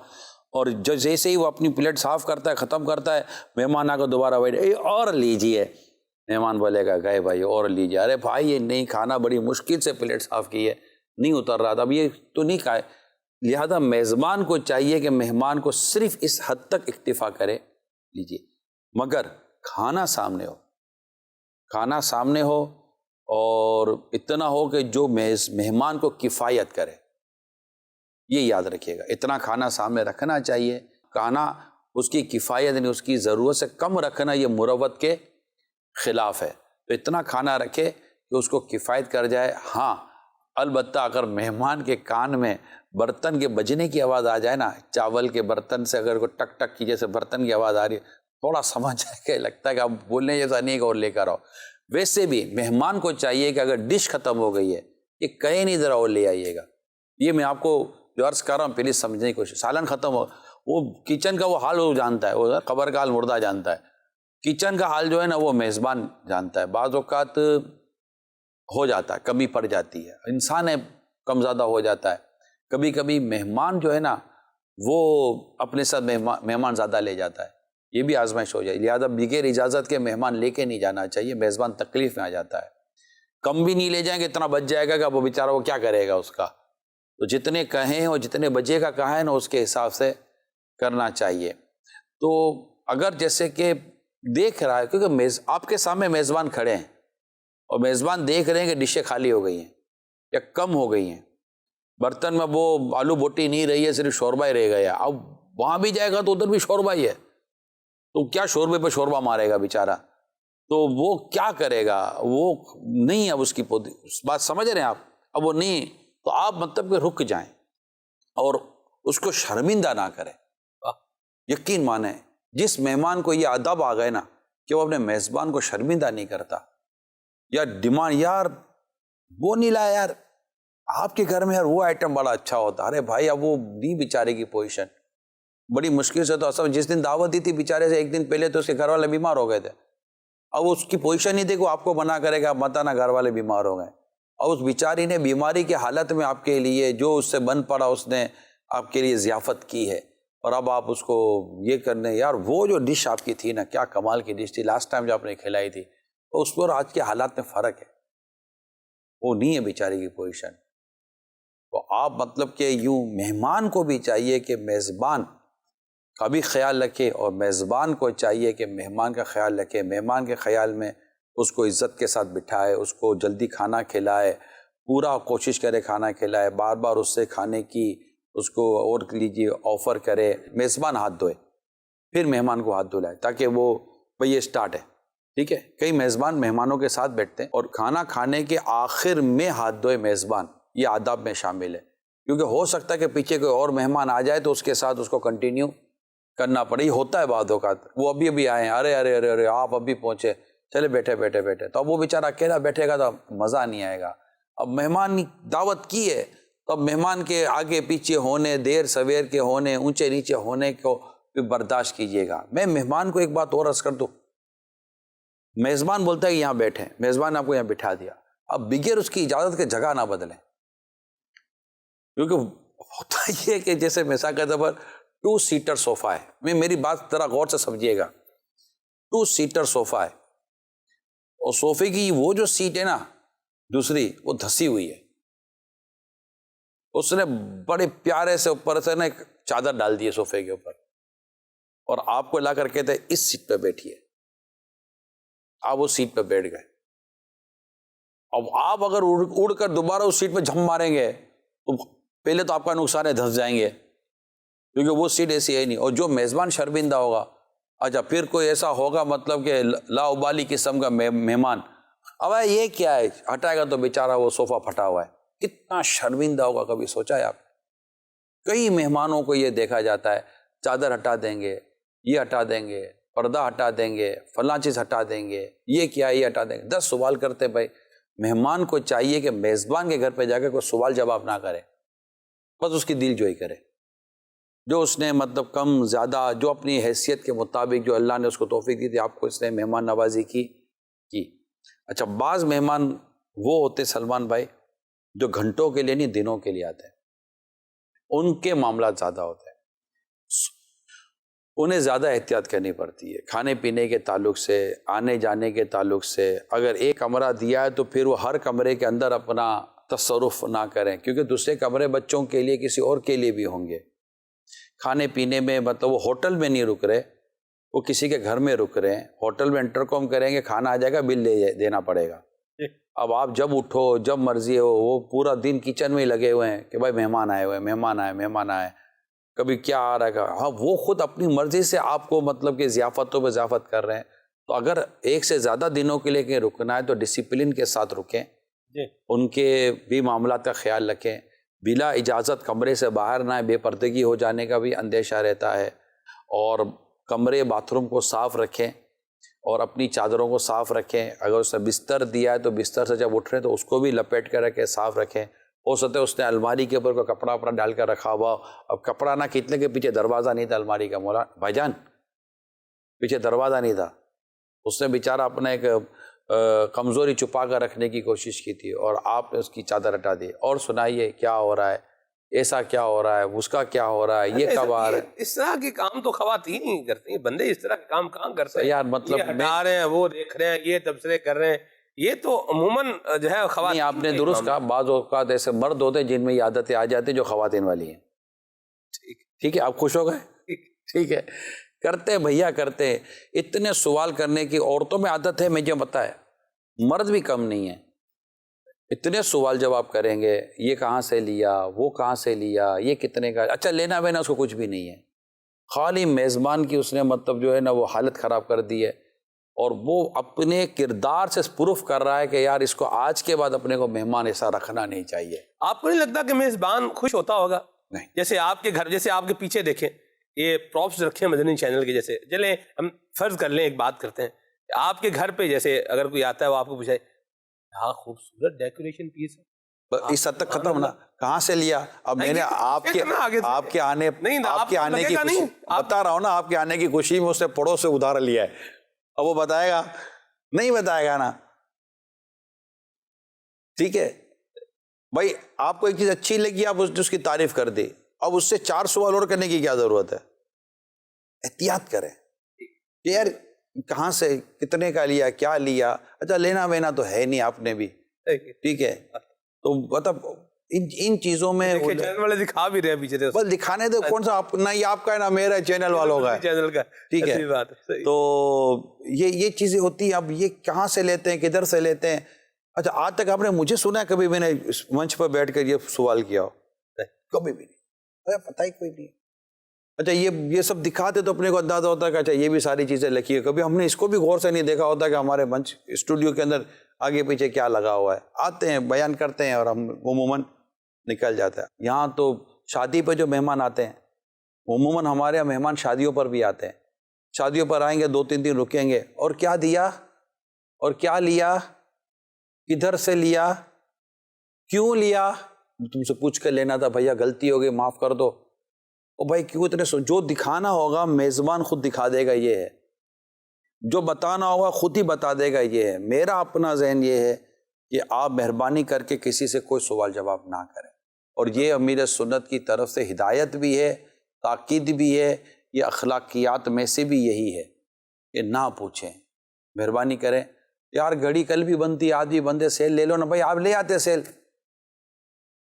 اور جیسے ہی وہ اپنی پلیٹ صاف کرتا ہے، ختم کرتا ہے، مہمان آ کر دوبارہ بیٹھے، اور لیجیے. مہمان بولے گا گئے بھائی اور لیجیے. ارے بھائی یہ نہیں کھانا، بڑی مشکل سے پلیٹ صاف کی ہے، نہیں اتر رہا تھا، اب یہ تو نہیں کھائے. لہذا میزبان کو چاہیے کہ مہمان کو صرف اس حد تک اکتفا کرے، لیجیے، مگر کھانا سامنے ہو اور اتنا ہو کہ جو مہمان کو کفایت کرے. یہ یاد رکھیے گا، اتنا کھانا سامنے رکھنا چاہیے. کھانا اس کی کفایت نہیں، اس کی ضرورت سے کم رکھنا یہ مروت کے خلاف ہے. تو اتنا کھانا رکھے کہ اس کو کفایت کر جائے. ہاں البتہ اگر مہمان کے کان میں برتن کے بجنے کی آواز آ جائے نا، چاول کے برتن سے اگر کوئی ٹک ٹک کی جیسے برتن کی آواز آ رہی ہے، تھوڑا سمجھ جائے کہ لگتا ہے کہ آپ بولنے جیسا نہیں کہ اور لے کر آؤ. ویسے بھی مہمان کو چاہیے کہ اگر ڈش ختم ہو گئی ہے کہ کہیں نہیں ذرا اور لے آئیے گا. یہ میں آپ کو جو عرض کر رہا ہوں پلیز سمجھنے کی کوشش. سالن ختم ہو، وہ کچن کا وہ حال وہ جانتا ہے، وہ قبر کا حال مردہ جانتا ہے. کچن کا حال جو ہے نا وہ میزبان جانتا ہے. بعض اوقات ہو جاتا ہے، کمی پڑ جاتی ہے، انسان ہے کم زیادہ ہو جاتا ہے. کبھی کبھی مہمان جو ہے نا وہ اپنے ساتھ مہمان زیادہ لے جاتا ہے، یہ بھی آزمائش ہو جائے. لہٰذا بغیر اجازت کے مہمان لے کے نہیں جانا چاہیے، میزبان تکلیف میں آ جاتا ہے. کم بھی نہیں لے جائیں گے، اتنا بچ جائے گا کہ وہ بیچارہ وہ کیا کرے گا اس کا. تو جتنے کہیں اور جتنے بچے کا کہا ہے نا اس کے حساب سے کرنا چاہیے. تو اگر جیسے کہ دیکھ رہا ہے، کیونکہ آپ کے سامنے میزبان کھڑے ہیں اور میزبان دیکھ رہے ہیں کہ ڈشیں خالی ہو گئی ہیں یا کم ہو گئی ہیں، برتن میں وہ آلو بوٹی نہیں رہی ہے، صرف شوربہ ہی رہ گیا. اب وہاں بھی جائے گا تو ادھر بھی شوربہ ہی ہے، تو کیا شوربے پہ شوربہ مارے گا بیچارہ. تو وہ کیا کرے گا، وہ نہیں. اب اس کی بات سمجھ رہے ہیں آپ، اب وہ نہیں، تو آپ مطلب کہ رک جائیں اور اس کو شرمندہ نہ کریں. یقین مانیں جس مہمان کو یہ ادب آ گئے نا کہ وہ اپنے میزبان کو شرمندہ نہیں کرتا، یا ڈیمانڈ یار وہ نہیں لایا یار آپ کے گھر میں، یار وہ آئٹم بڑا اچھا ہوتا. ارے بھائی اب وہ نہیں بیچارے کی پوزیشن، بڑی مشکل سے تو اصل جس دن دعوت دی تھی بیچارے سے ایک دن پہلے تو اس کے گھر والے بیمار ہو گئے تھے. اب اس کی پوزیشن نہیں تھی کہ آپ کو منع کرے گا مت آنا، گھر والے بیمار ہو گئے. اور اس بیچاری نے بیماری کے حالت میں آپ کے لیے جو اس سے بن پڑا اس نے آپ کے لیے ضیافت کی ہے. اور اب آپ اس کو یہ کرنے. یار وہ جو ڈش آپ کی تھی نا, کیا کمال کی ڈش تھی لاسٹ ٹائم جو آپ نے کھلائی تھی, اس پر آج کے حالات میں فرق ہے. وہ نہیں ہے بیچارے کی پوزیشن. تو آپ مطلب کہ یوں مہمان کو بھی چاہیے کہ میزبان کا بھی خیال رکھے, اور میزبان کو چاہیے کہ مہمان کا خیال رکھے. مہمان کے خیال میں اس کو عزت کے ساتھ بٹھائے, اس کو جلدی کھانا کھلائے, پورا کوشش کرے کھانا کھلائے, بار بار اس سے کھانے کی اس کو اور لیجیے آفر کرے. میزبان ہاتھ دھوئے پھر مہمان کو ہاتھ دھلائے, تاکہ وہ بھئی یہ اسٹارٹ ہے. ٹھیک ہے, کئی میزبان مہمانوں کے ساتھ بیٹھتے ہیں اور کھانا کھانے کے آخر میں ہاتھ دھوئے میزبان, یہ آداب میں شامل ہے. کیونکہ ہو سکتا ہے کہ پیچھے کوئی اور مہمان آ جائے تو اس کے ساتھ اس کو کنٹینیو کرنا پڑے. یہ ہوتا ہے بعض اوقات, وہ ابھی آئے ہیں, ارے ارے ارے ارے آپ ابھی پہنچے, چلے بیٹھے بیٹھے بیٹھے, تو اب وہ بیچارہ اکیلا بیٹھے گا تو مزہ نہیں آئے گا. اب مہمان دعوت کی ہے تو اب مہمان کے آگے پیچھے ہونے, دیر سویر کے ہونے, اونچے نیچے ہونے کو بھی برداشت کیجیے گا. میں مہمان کو ایک بات اور عرض کر دوں, میزبان بولتا ہے کہ یہاں بیٹھیں, میزبان نے آپ کو یہاں بٹھا دیا, اب بغیر اس کی اجازت کے جگہ نہ بدلیں. کیونکہ ہوتا یہ کہ جیسے مثال کے طور پر 2 سیٹر صوفہ ہے, میں میری بات ذرا غور سے سمجھیے گا. 2 سیٹر صوفہ ہے اور صوفے کی وہ جو سیٹ ہے نا دوسری, وہ دھسی ہوئی ہے. اس نے بڑے پیارے سے اوپر سے نا ایک چادر ڈال دی ہے صوفے کے اوپر, اور آپ کو لا کر کہتے ہیں اس سیٹ پہ بیٹھیے. آپ اس سیٹ پہ بیٹھ گئے. اب آپ اگر اڑ کر دوبارہ اس سیٹ پہ جھم ماریں گے تو پہلے تو آپ کا نقصان ہے, دھس جائیں گے, کیونکہ وہ سیٹ ایسی ہے نہیں. اور جو میزبان شرمندہ ہوگا, اچھا پھر کوئی ایسا ہوگا مطلب کہ لا ابالی قسم کا مہمان, اب یہ کیا ہے, ہٹائے گا تو بیچارہ وہ صوفہ پھٹا ہوا ہے, کتنا شرمندہ ہوگا. کبھی سوچا ہے آپ؟ کئی مہمانوں کو یہ دیکھا جاتا ہے, چادر ہٹا دیں گے, یہ ہٹا دیں گے, پردہ ہٹا دیں گے, فلاں چیز ہٹا دیں گے, یہ کیا یہ ہٹا دیں گے, 10 سوال کرتے. بھائی مہمان کو چاہیے کہ میزبان کے گھر پہ جا کے کوئی سوال جواب نہ کرے, بس اس کی دل جوئی کرے. جو اس نے مطلب کم زیادہ جو اپنی حیثیت کے مطابق جو اللہ نے اس کو توفیق دی تھی, آپ کو اس نے مہمان نوازی کی. اچھا بعض مہمان وہ ہوتے سلمان بھائی جو گھنٹوں کے لیے نہیں دنوں کے لیے آتے ہیں, ان کے معاملات زیادہ ہوتے ہیں, انہیں زیادہ احتیاط کرنی پڑتی ہے کھانے پینے کے تعلق سے, آنے جانے کے تعلق سے. اگر ایک کمرہ دیا ہے تو پھر وہ ہر کمرے کے اندر اپنا تصرف نہ کریں, کیونکہ دوسرے کمرے بچوں کے لیے کسی اور کے لیے بھی ہوں گے. کھانے پینے میں مطلب وہ ہوٹل میں نہیں رک رہے, وہ کسی کے گھر میں رک رہے ہیں. ہوٹل میں انٹرکام کریں گے, کھانا آ جائے گا, بل دینا پڑے گا. اب آپ جب اٹھو جب مرضی ہو, وہ پورا دن کچن میں ہی لگے ہوئے ہیں کہ بھائی مہمان آئے ہوئے ہیں, مہمان آئے, کبھی کیا آ رہا ہے. ہاں وہ خود اپنی مرضی سے آپ کو مطلب کہ ضیافتوں پہ ضیافت کر رہے ہیں. تو اگر ایک سے زیادہ دنوں کے لیے کہیں رکنا ہے تو ڈسپلن کے ساتھ رکیں, ان کے بھی معاملات کا خیال رکھیں. بلا اجازت کمرے سے باہر نہ, بے پردگی ہو جانے کا بھی اندیشہ رہتا ہے. اور کمرے باتھ روم کو صاف رکھیں اور اپنی چادروں کو صاف رکھیں. اگر اس نے بستر دیا ہے تو بستر سے جب اٹھ رہے ہیں تو اس کو بھی لپیٹ کر رکھیں, صاف رکھیں. ہو سکتا ہے اس نے الماری کے اوپر کوئی کپڑا وپڑا ڈال کر رکھا ہوا, اب کپڑا نہ کھینچنے کے پیچھے دروازہ نہیں تھا الماری کا, مولا بھائی جان پیچھے دروازہ نہیں تھا, اس نے بیچارہ اپنا ایک کمزوری چھپا کر رکھنے کی کوشش کی تھی اور آپ نے اس کی چادر ہٹا دی. اور سنائیے کیا ہو رہا ہے, ایسا کیا ہو رہا ہے, اس کا کیا ہو رہا ہے, یہ کب آ رہا ہے. اس طرح کے کام تو خواتین ہی کرتی ہیں, بندے اس طرح کے کام کہاں کرتے ہیں یار. مطلب یہ ہٹا رہے ہیں, وہ دیکھ رہے ہیں, یہ تبصرے کر رر ہیں, یہ تو عموماً جو ہے خواتین. آپ نے درست کہا, بعض اوقات ایسے مرد ہوتے ہیں جن میں یہ عادتیں آ جاتی ہیں جو خواتین والی ہیں. ٹھیک ہے, آپ خوش ہو گئے, ٹھیک ہے, کرتے بھیا کرتے. اتنے سوال کرنے کی عورتوں میں عادت ہے, مجھے پتا ہے, مرد بھی کم نہیں ہے. اتنے سوال جواب کریں گے, یہ کہاں سے لیا, وہ کہاں سے لیا, یہ کتنے کا, اچھا لینا وینا اس کو کچھ بھی نہیں ہے, خالی میزبان کی اس نے مطلب جو ہے نا وہ حالت خراب کر دی ہے. اور وہ اپنے کردار سے پروف کر رہا ہے کہ یار اس کو آج کے بعد اپنے کو مہمان ایسا رکھنا نہیں چاہیے. آپ کو نہیں لگتا کہ میزبان خوش ہوتا ہوگا؟ نہیں. جیسے آپ کے گھر, جیسے آپ کے پیچھے دیکھیں یہ پراپس رکھے ہیں مدنی چینل کے جیسے, چلیں ہم فرض کر لیں, ایک بات کرتے ہیں, آپ کے گھر پہ جیسے اگر کوئی آتا ہے وہ آپ کو پوچھے ہاں خوبصورت ڈیکوریشن پیس ہے, اس حد تک ختم نا, کہاں سے لیا. اب میں نے آپ کے آنے کی بتا رہا ہوں نا, آپ کے آنے کی خوشی میں اس نے پڑوس سے ادھار لیا ہے. اب وہ بتائے گا نہیں, بتائے گا نا. ٹھیک ہے بھائی, آپ کو ایک چیز اچھی لگی, آپ اس کی تعریف کر دی, اب اس سے 4 سوال اور کرنے کی کیا ضرورت ہے. احتیاط کریں کہ یار کہاں سے کتنے کا لیا, کیا لیا, اچھا لینا وینا تو ہے نہیں آپ نے بھی, ٹھیک ہے. تو مطلب ان چیزوں میں چینل والے دکھا بھی رہے پیچھے, بس دکھانے دو, کون سا نہ یہ آپ کا ہے نہ میرا ہے, چینل والوں کا ہے, چینل کا, ٹھیک ہے. تو یہ چیزیں ہوتی ہیں. اب یہ کہاں سے لیتے ہیں, کدھر سے لیتے ہیں. اچھا آج تک آپ نے مجھے سنا ہے کبھی میں نے منچ پر بیٹھ کر یہ سوال کیا ہو؟ کبھی بھی نہیں, پتہ ہی کوئی نہیں. اچھا یہ سب دکھاتے تو اپنے کو اندازہ ہوتا ہے کہ اچھا یہ بھی ساری چیزیں لکھی ہے. کبھی ہم نے اس کو بھی غور سے نہیں دیکھا ہوتا کہ ہمارے منچ اسٹوڈیو کے اندر آگے پیچھے کیا لگا ہوا ہے. آتے ہیں, بیان کرتے ہیں اور ہم عموماً نکل جاتا ہے. یہاں تو شادی پہ جو مہمان آتے ہیں, عموماً ہمارے یہاں مہمان شادیوں پر بھی آتے ہیں. شادیوں پر آئیں گے, 2-3 دن رکیں گے, اور کیا دیا اور کیا لیا, کدھر سے لیا, کیوں لیا, تم سے پوچھ کر لینا تھا, بھیا غلطی ہو گئی معاف کر دو. او بھائی کیوں اتنے جو دکھانا ہوگا میزبان خود دکھا دے گا, یہ ہے. جو بتانا ہوگا خود ہی بتا دے گا, یہ ہے. میرا اپنا ذہن یہ ہے کہ آپ مہربانی کر کے کسی سے کوئی سوال جواب نہ کریں. اور یہ امیر سنت کی طرف سے ہدایت بھی ہے, تاکید بھی ہے, یہ اخلاقیات میں سے بھی یہی ہے کہ نہ پوچھیں, مہربانی کریں. یار گھڑی کل بھی بنتی, آج بھی بندے, سیل لے لو نا بھائی. آپ لے آتے سیل,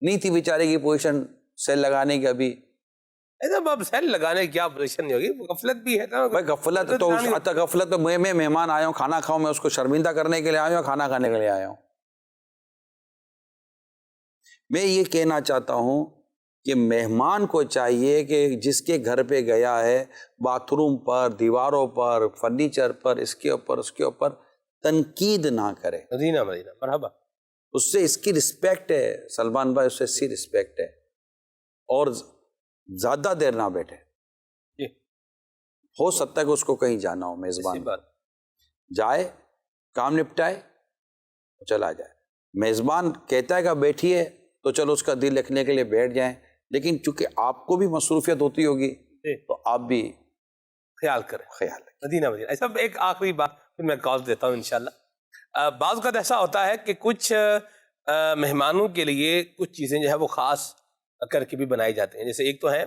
نہیں تھی بیچارے کی پوزیشن سیل لگانے کی. ابھی اب سیل لگانے کی کیا پریشان نہیں ہوگی, غفلت بھی ہے نا بھائی. غفلت تو غفلت تو میں مہمان آیا ہوں, کھانا کھاؤں, میں اس کو شرمندہ کرنے کے لیے آیا ہوں, کھانا کھانے کے لیے آیا ہوں. میں یہ کہنا چاہتا ہوں کہ مہمان کو چاہیے کہ جس کے گھر پہ گیا ہے, باتھ روم پر, دیواروں پر, فرنیچر پر, اس کے اوپر تنقید نہ کرے. مدینہ مرحبا. اس سے اس کی رسپیکٹ ہے سلمان بھائی, اس سے اس کی رسپیکٹ ہے. اور زیادہ دیر نہ بیٹھے. ہو سکتا ہے کہ اس کو کہیں جانا ہو, میزبان جائے, کام نپٹائے, چلا جائے. میزبان کہتا ہے کہ بیٹھیے تو چلو اس کا دل رکھنے کے لیے بیٹھ جائیں, لیکن چونکہ آپ کو بھی مصروفیت ہوتی ہوگی تو آپ بھی خیال کریں. مدینہ. ایسا ایک آخری بات پھر میں کال دیتا ہوں انشاءاللہ. بعض اوقات ایسا ہوتا ہے کہ کچھ مہمانوں کے لیے کچھ چیزیں جو ہے وہ خاص کر کے بھی بنائی جاتی ہیں. جیسے ایک تو ہے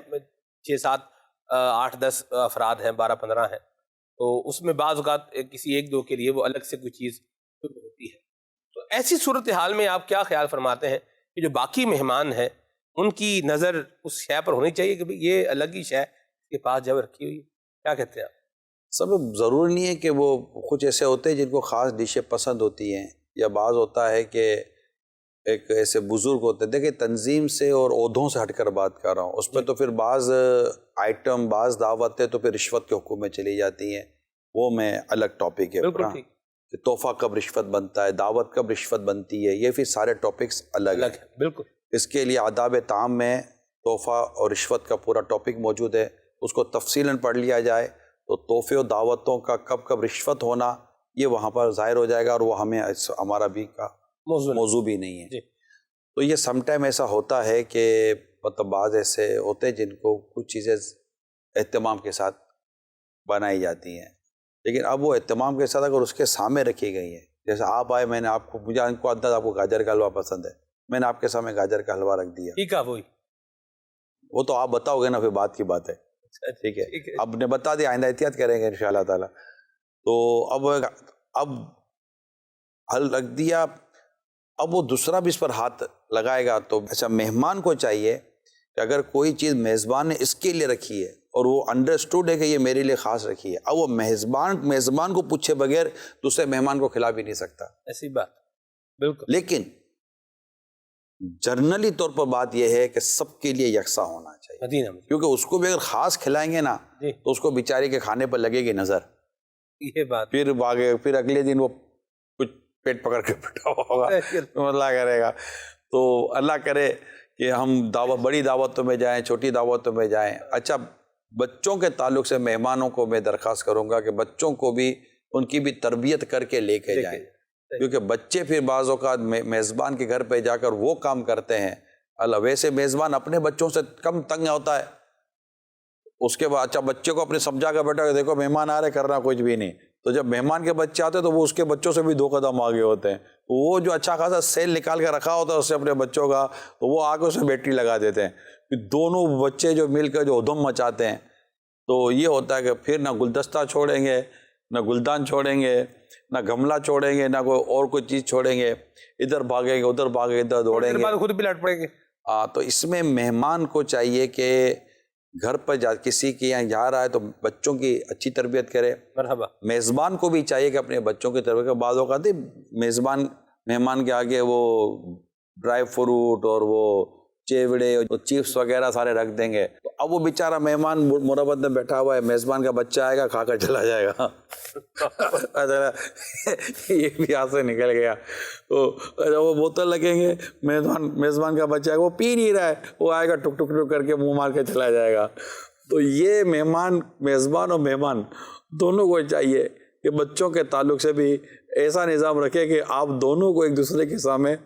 6-7 8-10 افراد ہیں, 12-15 ہیں, تو اس میں بعض اوقات کسی 1-2 کے لیے وہ الگ سے کوئی چیز ہوتی ہے. تو ایسی صورتحال میں آپ کیا خیال فرماتے ہیں کہ جو باقی مہمان ہیں ان کی نظر اس شے پر ہونی چاہیے کہ یہ الگ ہی شے کے پاس جب رکھی ہوئی ہے, کیا کہتے ہیں آپ؟ سب ضروری نہیں ہے کہ وہ کچھ ایسے ہوتے ہیں جن کو خاص ڈشیں پسند ہوتی ہیں, یا بعض ہوتا ہے کہ ایک ایسے بزرگ ہوتے ہیں. دیکھیں تنظیم سے اور عہدوں سے ہٹ کر بات کر رہا ہوں, اس پہ تو پھر بعض آئٹم, بعض دعوتیں تو پھر رشوت کے حکم میں چلی جاتی ہیں, وہ میں الگ ٹاپک ہے. بالکل ٹھیک. کہ تحفہ کب رشوت بنتا ہے, دعوت کب رشوت بنتی ہے, یہ پھر سارے ٹاپکس الگ ہیں. بالکل. اس کے لیے آداب طعام میں تحفہ اور رشوت کا پورا ٹاپک موجود ہے, اس کو تفصیلاً پڑھ لیا جائے تو تحفے و دعوتوں کا کب کب رشوت ہونا یہ وہاں پر ظاہر ہو جائے گا, اور وہ ہمیں ہمارا بھی کا موضوع بھی نہیں ہے. جی. تو یہ سم ٹائم ایسا ہوتا ہے کہ مطلب بعض ایسے ہوتے ہیں جن کو کچھ چیزیں اہتمام کے ساتھ بنائی جاتی ہیں, لیکن اب وہ اہتمام کے ساتھ اگر اس کے سامنے رکھی گئی ہیں, جیسے آپ آئے, میں نے آپ کو, مجھے ان کو انداز آپ کو گاجر کا حلوہ پسند ہے, میں نے آپ کے سامنے گاجر کا حلوہ رکھ دیا, ٹھیک ہے, وہ تو آپ بتاؤ گے نا, پھر بات کی بات ہے. ٹھیک ہے, اب نے بتا دیا, آئندہ احتیاط کریں گے انشاءاللہ تعالیٰ. تو اب حل رکھ دیا, اب وہ دوسرا بھی اس پر ہاتھ لگائے گا. تو اچھا مہمان کو چاہیے کہ اگر کوئی چیز میزبان نے اس کے لیے رکھی ہے اور وہ انڈرسٹوڈ ہے کہ یہ میرے لیے خاص رکھی ہے, اب وہ میزبان کو پوچھے بغیر دوسرے مہمان کو کھلا بھی نہیں سکتا. ایسی بات بالکل. لیکن جنرلی طور پر بات یہ ہے کہ سب کے لیے یکساں ہونا چاہیے, کیونکہ اس کو بھی اگر خاص کھلائیں گے نا تو اس کو بیچارے کے کھانے پر لگے گی نظر, یہ بات پھر اگلے دن وہ کچھ پیٹ پکڑ کے بیٹھا ہوگا, اللہ کرے گا. تو اللہ کرے کہ ہم بڑی دعوتوں میں جائیں, چھوٹی دعوتوں میں جائیں. اچھا بچوں کے تعلق سے مہمانوں کو میں درخواست کروں گا کہ بچوں کو بھی ان کی بھی تربیت کر کے لے کے جائیں, کیونکہ بچے پھر بعض اوقات میزبان کے گھر پہ جا کر وہ کام کرتے ہیں. ویسے میزبان اپنے بچوں سے کم تنگ ہوتا ہے, اس کے بعد اچھا بچے کو اپنے سمجھا کر بیٹھا کہ دیکھو مہمان آ رہے, کرنا کچھ بھی نہیں. تو جب مہمان کے بچے آتے ہیں تو وہ اس کے بچوں سے بھی 2 قدم آگے ہوتے ہیں. وہ جو اچھا خاصا سیل نکال کے رکھا ہوتا ہے اس سے اپنے بچوں کا, تو وہ آ کے اسے بیٹری لگا دیتے ہیں. پھر دونوں بچے جو مل کر جو ادھم مچاتے ہیں, تو یہ ہوتا ہے کہ پھر نہ گلدستہ چھوڑیں گے، نہ گلدان چھوڑیں گے، نہ گملہ چھوڑیں گے، نہ کوئی اور کوئی چیز چھوڑیں گے، ادھر بھاگیں گے ادھر بھاگیں گے ادھر دوڑیں گے، خود بھی لٹ پڑیں گے۔ تو اس میں مہمان کو چاہیے کہ گھر پر کسی کے یہاں جا رہا ہے تو بچوں کی اچھی تربیت کرے۔ مرحبا۔ میزبان کو بھی چاہیے کہ اپنے بچوں کی تربیت کرے۔ بعض اوقات میزبان مہمان کے آگے وہ ڈرائی فروٹ اور وہ چیوڑے اور چپس وغیرہ سارے رکھ دیں گے، تو اب وہ بیچارہ مہمان مربت میں بیٹھا ہوا ہے، میزبان کا بچہ آئے گا کھا کر چلا جائے گا، یہ بھی ہاتھ سے نکل گیا۔ تو وہ بوتل لگیں گے، میزبان کا بچہ ہے وہ پی نہیں رہا ہے، وہ آئے گا ٹک ٹک ٹک کر کے منہ مار کے چلا جائے گا۔ تو یہ میزبان اور مہمان دونوں کو چاہیے کہ بچوں کے تعلق سے بھی ایسا نظام رکھے کہ آپ دونوں کو ایک دوسرے کے سامنے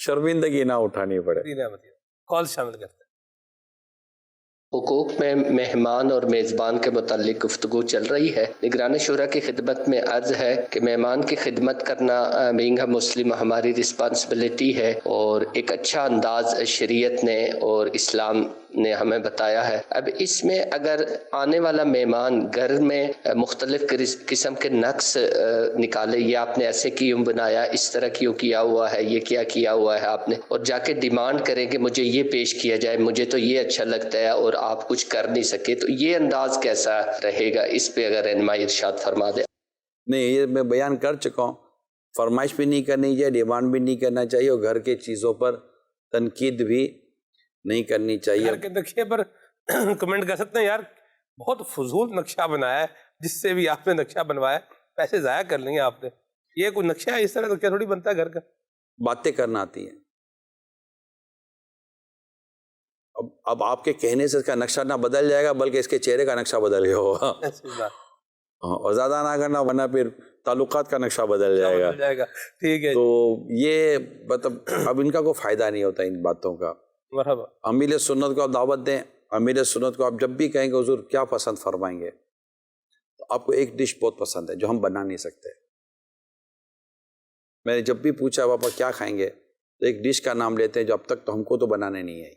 شرمندگی نہ اٹھانی پڑے۔ کال شامل کرتے ہیں۔ حقوق میں مہمان اور میزبان کے متعلق گفتگو چل رہی ہے۔ نگران شورا کی خدمت میں عرض ہے کہ مہمان کی خدمت کرنا بینگ اے مسلم ہماری رسپانسبلٹی ہے، اور ایک اچھا انداز شریعت نے اور اسلام نے ہمیں بتایا ہے۔ اب اس میں اگر آنے والا مہمان گھر میں مختلف قسم کے نقص نکالے، یہ آپ نے ایسے کیوں بنایا، اس طرح کیوں کیا ہوا ہے، یہ کیا کیا ہوا ہے آپ نے، اور جا کے ڈیمانڈ کریں کہ مجھے یہ پیش کیا جائے، مجھے تو یہ اچھا لگتا ہے اور آپ کچھ کر نہیں سکے، تو یہ انداز کیسا رہے گا؟ اس پہ اگر رہنمائی ارشاد فرما دیں۔ نہیں، یہ میں بیان کر چکا ہوں، فرمائش بھی نہیں کرنی چاہیے، ڈیمانڈ بھی نہیں کرنا چاہیے، اور گھر کے چیزوں پر تنقید بھی نہیں کرنی چاہیے۔ گھر کے نقشے پر کمنٹ کر سکتے ہیں، یار بہت فضول نقشہ بنایا ہے، جس سے بھی آپ نے نقشہ بنوایا پیسے ضائع کر لیں گے آپ نے، یہ کوئی نقشہ ہے؟ اس طرح تو کیا تھوڑی بنتا ہے گھر کا۔ باتیں کرنا آتی ہیں، اب آپ کے کہنے سے اس کا نقشہ نہ بدل جائے گا بلکہ اس کے چہرے کا نقشہ بدل گیا ہوگا، اور زیادہ نہ کرنا ورنہ پھر تعلقات کا نقشہ بدل جائے گا۔ ٹھیک ہے، تو یہ مطلب اب ان کا کوئی فائدہ نہیں ہوتا ان باتوں کا۔ مرحبا۔ امیر سنت کو آپ دعوت دیں، امیر سنت کو آپ جب بھی کہیں گے حضور کیا پسند فرمائیں گے، تو آپ کو ایک ڈش بہت پسند ہے جو ہم بنا نہیں سکتے۔ میں نے جب بھی پوچھا پاپا کیا کھائیں گے، تو ایک ڈش کا نام لیتے ہیں جو اب تک تو ہم کو تو بنانے نہیں آئی،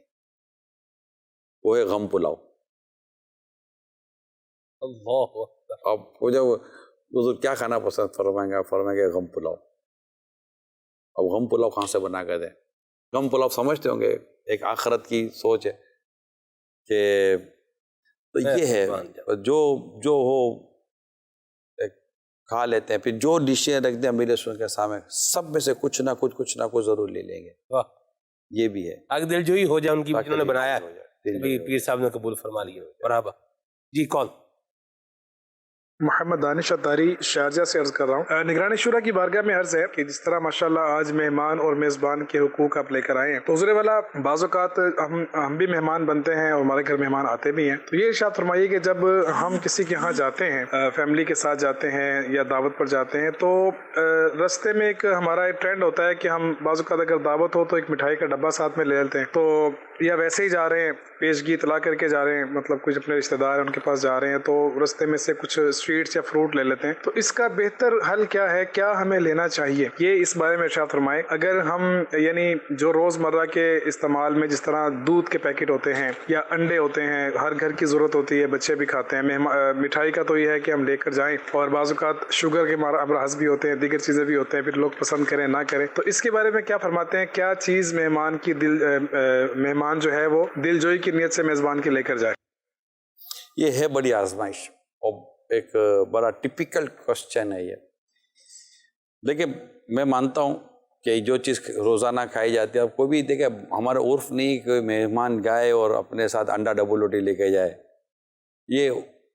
وہ ہے غم پلاؤ۔ اللہ اکبر۔ اب وہ جب حضور کیا کھانا پسند فرمائیں گے، آپ فرمائیں گے غم پلاؤ۔ اب غم پلاؤ کہاں سے بنا کر دیں؟ غم پلاؤ سمجھتے ہوں گے، ایک آخرت کی سوچ ہے کہ تو یہ ہے جو ہو کھا لیتے ہیں، پھر جو ڈشیں رکھ دیں امیر سنت کے سامنے سب میں سے کچھ نہ کچھ ضرور لے لیں گے۔ واہ، یہ بھی ہے، آگے دل جوئی ہو جائے ان کی، جنہوں نے بنایا ہے، پیر صاحب نے قبول فرما لیا۔ مرحبا جی، کون؟ محمد دانش اتاری شارجہ سے عرض کر رہا ہوں۔ نگران شورا کی بارگاہ میں عرض ہے کہ جس طرح ماشاءاللہ آج مہمان اور میزبان کے حقوق آپ لے کر آئے ہیں، تو حضور والا بعض اوقات ہم بھی مہمان بنتے ہیں اور ہمارے گھر مہمان آتے بھی ہیں، تو یہ ارشاد فرمائیے کہ جب ہم کسی کے یہاں جاتے ہیں، فیملی کے ساتھ جاتے ہیں یا دعوت پر جاتے ہیں، تو رستے میں ایک ہمارا ایک ٹرینڈ ہوتا ہے کہ ہم بعض اوقات اگر دعوت ہو تو ایک مٹھائی کا ڈبہ ساتھ میں لے لیتے ہیں، تو یا ویسے ہی جا رہے ہیں پیشگی اطلاع کر کے جا رہے ہیں، مطلب کچھ اپنے رشتہ دار ہیں ان کے پاس جا رہے ہیں، تو رستے میں سے کچھ سویٹس یا فروٹ لے لیتے ہیں، تو اس کا بہتر حل کیا ہے؟ کیا ہمیں لینا چاہیے؟ یہ اس بارے میں ارشاد فرمائے۔ اگر ہم یعنی جو روزمرہ کے استعمال میں جس طرح دودھ کے پیکٹ ہوتے ہیں یا انڈے ہوتے ہیں، ہر گھر کی ضرورت ہوتی ہے، بچے بھی کھاتے ہیں، مٹھائی کا تو یہ ہے کہ ہم لے کر جائیں، اور بعض اوقات شوگر کے امراض بھی ہوتے ہیں، دیگر چیزیں بھی ہوتے ہیں، پھر لوگ پسند کریں نہ کریں، تو اس کے بارے میں کیا فرماتے ہیں؟ کیا چیز مہمان جو ہے وہ دل جوئی کی نیت سے میزبان کی لے کر جائے؟ یہ ہے بڑی آزمائش اور ایک بڑا ٹپیکل کوشچن ہے یہ، لیکن میں مانتا ہوں کہ جو چیز روزانہ کھائی جاتی ہے، اب کوئی بھی دیکھے ہمارا عرف نہیں کہ مہمان گائے اور اپنے ساتھ انڈا ڈبل روٹی لے کے جائے، یہ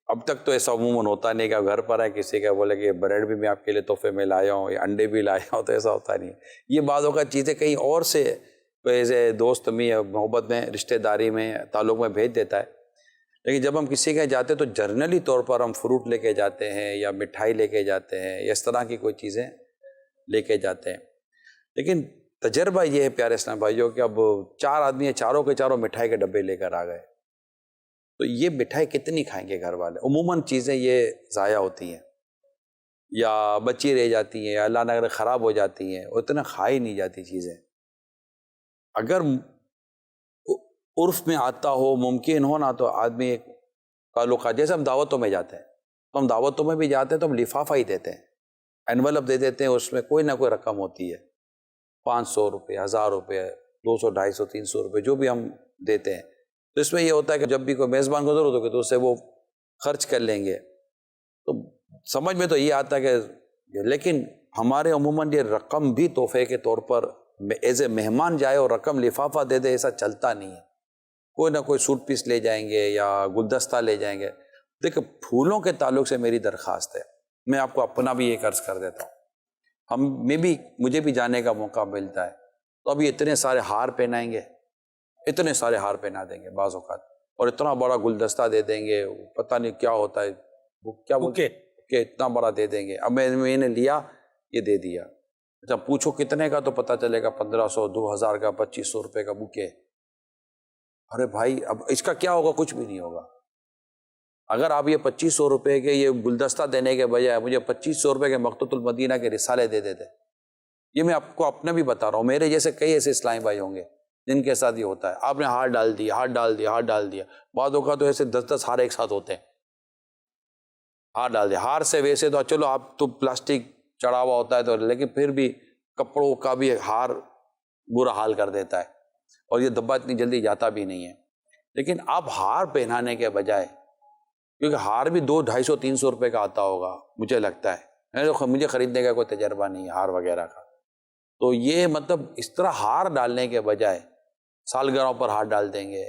اب تک تو ایسا عموماً ہوتا نہیں کہ گھر پر ہے کسی کا بولے کہ بریڈ بھی میں آپ کے لیے تحفے میں لایا ہوں یا انڈے بھی لایا ہوں، تو ایسا ہوتا نہیں ہے۔ یہ بعض اوقات چیزیں کہیں اور سے ایسے دوست میں محبت میں رشتہ داری میں تعلق میں بھیج دیتا ہے، لیکن جب ہم کسی کے جاتے تو جرنلی طور پر ہم فروٹ لے کے جاتے ہیں یا مٹھائی لے کے جاتے ہیں یا اس طرح کی کوئی چیزیں لے کے جاتے ہیں، لیکن تجربہ یہ ہے پیارے اسلام بھائیوں کہ اب 4 آدمی ہیں، چاروں کے چاروں مٹھائی کے ڈبے لے کر آ گئے، تو یہ مٹھائی کتنی کھائیں گے گھر والے؟ عموماً چیزیں یہ ضائع ہوتی ہیں یا بچی رہ جاتی ہیں یا اللہ نہ کرے خراب ہو جاتی ہیں، اتنا کھائی نہیں جاتی چیزیں۔ اگر عرف میں آتا ہو، ممکن ہو نا، تو آدمی تعلقات. جیسے ہم دعوتوں میں جاتے ہیں تو ہم دعوتوں میں بھی جاتے ہیں تو ہم لفافہ ہی دیتے ہیں, انویلپ دے دیتے ہیں, اس میں کوئی نہ کوئی رقم ہوتی ہے, 500 روپے, 1000 روپے, 200, 250, 300 روپے جو بھی ہم دیتے ہیں. تو اس میں یہ ہوتا ہے کہ جب بھی کوئی میزبان کو ضرورت ہوگی تو اس سے وہ خرچ کر لیں گے. تو سمجھ میں تو یہ آتا ہے کہ لیکن ہمارے عموماً یہ رقم بھی تحفے کے طور پر ایز اے مہمان جائے اور رقم لفافہ دے دے, ایسا چلتا نہیں ہے. کوئی نہ کوئی سوٹ پیس لے جائیں گے یا گلدستہ لے جائیں گے. دیکھیں پھولوں کے تعلق سے میری درخواست ہے, میں آپ کو اپنا بھی ایک عرض کر دیتا ہوں. مجھے بھی جانے کا موقع ملتا ہے تو ابھی اتنے سارے ہار پہنائیں گے, اتنے سارے ہار پہنا دیں گے بعض اوقات, اور اتنا بڑا گلدستہ دے دیں گے, پتہ نہیں کیا ہوتا ہے وہ کیا بولتے کہ اتنا بڑا دے دیں گے. اب میں نے لیا, یہ دے دیا. اچھا پوچھو کتنے کا, تو پتہ چلے گا 1500, 2000 کا, 2500 روپے کا بکے. ارے بھائی اب اس کا کیا ہوگا؟ کچھ بھی نہیں ہوگا. اگر آپ یہ 2500 روپے کے یہ گلدستہ دینے کے بجائے مجھے 2500 روپے کے مقتوۃ المدینہ کے رسالے دے دیتے. یہ میں آپ کو اپنا بھی بتا رہا ہوں, میرے جیسے کئی ایسے اسلامی بھائی ہوں گے جن کے ساتھ یہ ہوتا ہے. آپ نے ہار ڈال دیا, ہار ڈال دیا, ہار ڈال دیا. بعض اوقات تو ایسے 10 ہار ایک ساتھ ہوتے ہیں, ہار ڈال دیا. ہار سے ویسے تو چلو آپ تو پلاسٹک چڑھا ہوا ہوتا ہے تو, لیکن پھر بھی کپڑوں کا بھی ہار برا حال کر دیتا ہے, اور یہ دبا اتنی جلدی جاتا بھی نہیں ہے. لیکن آپ ہار پہنانے کے بجائے, کیونکہ ہار بھی 200, 250, 300 روپے کا آتا ہوگا مجھے لگتا ہے, مجھے خریدنے کا کوئی تجربہ نہیں ہے ہار وغیرہ کا, تو یہ مطلب اس طرح ہار ڈالنے کے بجائے سالگرہوں پر ہار ڈال دیں گے,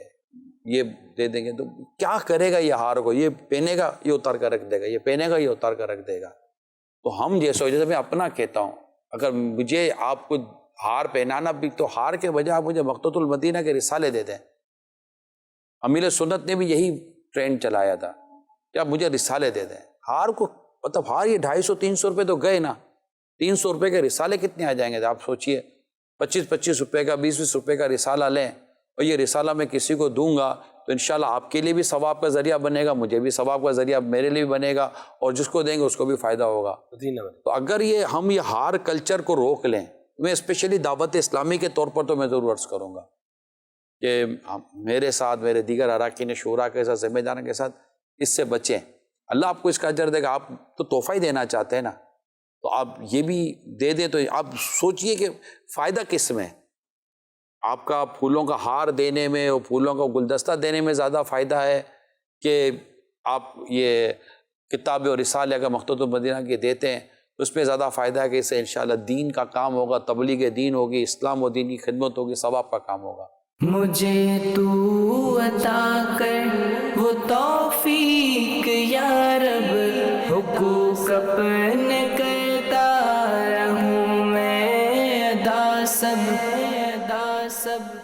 یہ دے دیں گے, تو کیا کرے گا یہ ہار کو؟ یہ پہنے گا, یہ اتار کر رکھ دے گا, یہ پہنے گا, یہ اتار کر رکھ دے گا. تو ہم جیسے میں اپنا کہتا ہوں, اگر مجھے آپ کو ہار پہنانا بھی تو ہار کے بجائے آپ مجھے مقتوۃ المدینہ کے رسالے دے دیں. امیر سنت نے بھی یہی ٹرینڈ چلایا تھا کہ آپ مجھے رسالے دے دیں. ہار کو مطلب ہار یہ 250, 300 روپے تو گئے نا, 300 روپے کے رسالے کتنے آ جائیں گے؟ آپ سوچئے 25 روپے کا, 20 روپے کا رسالہ لیں, اور یہ رسالہ میں کسی کو دوں گا تو انشاءاللہ آپ کے لیے بھی ثواب کا ذریعہ بنے گا, مجھے بھی ثواب کا ذریعہ میرے لیے بھی بنے گا, اور جس کو دیں گے اس کو بھی فائدہ ہوگا. تو اگر ہم یہ ہار کلچر کو روک لیں, میں اسپیشلی دعوت اسلامی کے طور پر تو میں ضرور عرض کروں گا کہ میرے ساتھ, میرے دیگر اراکین شورا کے ساتھ, ذمہ داروں کے ساتھ اس سے بچیں. اللہ آپ کو اس کا اجر دے گا. آپ تو تحفہ ہی دینا چاہتے ہیں نا, تو آپ یہ بھی دے دیں. تو آپ سوچئے کہ فائدہ کس میں؟ آپ کا پھولوں کا ہار دینے میں اور پھولوں کا گلدستہ دینے میں زیادہ فائدہ ہے کہ آپ یہ کتاب اور رسالے اگر مقتوۃ المدینہ کے دیتے ہیں تو اس میں زیادہ فائدہ ہے کہ اس سے انشاءاللہ دین کا کام ہوگا, تبلیغ دین ہوگی, اسلام و دین کی خدمت ہوگی, ثواب کا کام ہوگا. مجھے تو عطا کر وہ توفیق یا رب, حقوق اپنے کرتا رہوں میں ادا سب.